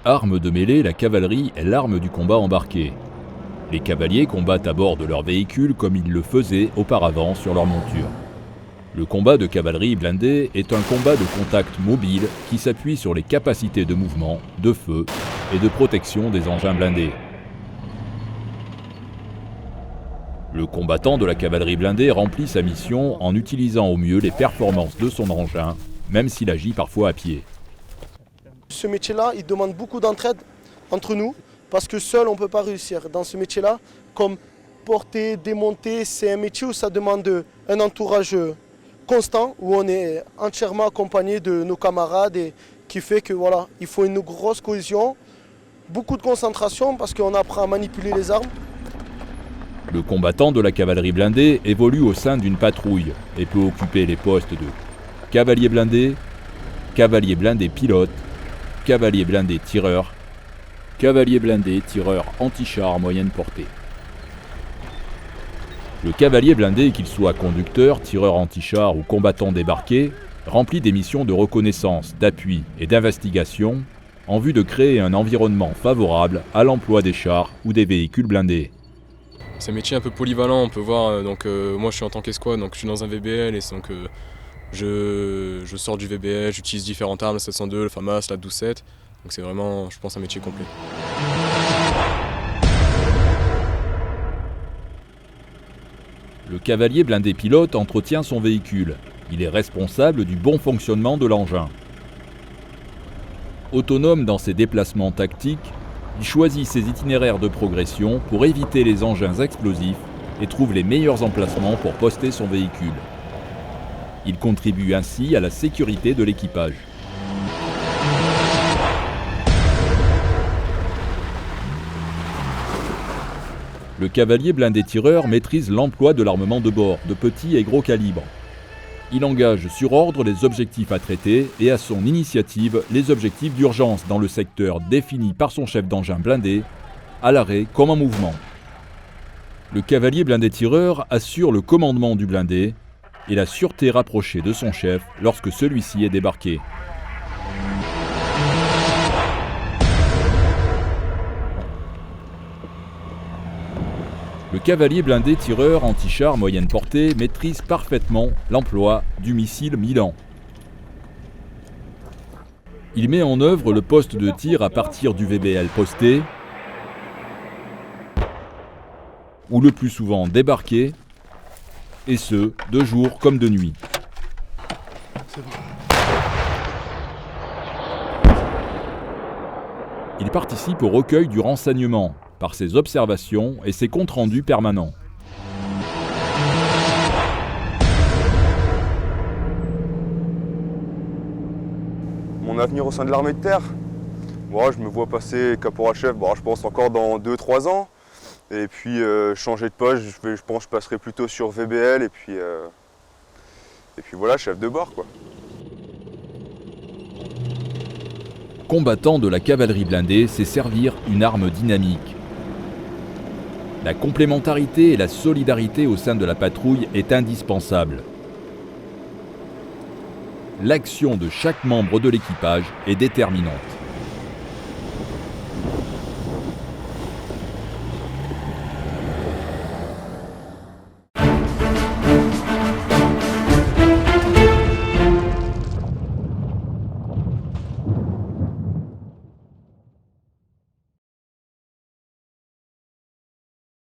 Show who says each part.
Speaker 1: Arme de mêlée, la cavalerie est l'arme du combat embarqué. Les cavaliers combattent à bord de leur véhicule comme ils le faisaient auparavant sur leur monture. Le combat de cavalerie blindée est un combat de contact mobile qui s'appuie sur les capacités de mouvement, de feu et de protection des engins blindés. Le combattant de la cavalerie blindée remplit sa mission en utilisant au mieux les performances de son engin, même s'il agit parfois à pied.
Speaker 2: Ce métier-là, il demande beaucoup d'entraide entre nous, parce que seul on ne peut pas réussir. Dans ce métier-là, comme porter, démonter, c'est un métier où ça demande un entourage constant, où on est entièrement accompagné de nos camarades et qui fait que voilà, il faut une grosse cohésion, beaucoup de concentration parce qu'on apprend à manipuler les armes.
Speaker 1: Le combattant de la cavalerie blindée évolue au sein d'une patrouille et peut occuper les postes de cavalier blindé pilote, cavalier blindé tireur anti-char moyenne portée. Le cavalier blindé, qu'il soit conducteur, tireur anti-char ou combattant débarqué, remplit des missions de reconnaissance, d'appui et d'investigation en vue de créer un environnement favorable à l'emploi des chars ou des véhicules blindés.
Speaker 3: C'est un métier un peu polyvalent, on peut voir, moi je suis en tant qu'escouade, donc je suis dans un VBL et donc je sors du VBL, j'utilise différentes armes, le 702, le FAMAS, la 12-7, donc c'est vraiment, je pense, un métier complet.
Speaker 1: Le cavalier blindé pilote entretient son véhicule. Il est responsable du bon fonctionnement de l'engin. Autonome dans ses déplacements tactiques, il choisit ses itinéraires de progression pour éviter les engins explosifs et trouve les meilleurs emplacements pour poster son véhicule. Il contribue ainsi à la sécurité de l'équipage. Le cavalier blindé tireur maîtrise l'emploi de l'armement de bord, de petit et gros calibre. Il engage sur ordre les objectifs à traiter et à son initiative les objectifs d'urgence dans le secteur défini par son chef d'engin blindé, à l'arrêt comme en mouvement. Le cavalier blindé tireur assure le commandement du blindé et la sûreté rapprochée de son chef lorsque celui-ci est débarqué. Le cavalier blindé tireur anti-char moyenne portée maîtrise parfaitement l'emploi du missile Milan. Il met en œuvre le poste de tir à partir du VBL posté, ou le plus souvent débarqué, et ce, de jour comme de nuit. Il participe au recueil du renseignement par ses observations et ses comptes rendus permanents.
Speaker 4: Mon avenir au sein de l'armée de terre, je me vois passer caporal-chef, je pense encore dans 2-3 ans. Et puis changer de poste, je pense que je passerai plutôt sur VBL et puis voilà, chef de bord quoi.
Speaker 1: Combattant de la cavalerie blindée, c'est servir une arme dynamique. La complémentarité et la solidarité au sein de la patrouille est indispensable. L'action de chaque membre de l'équipage est déterminante.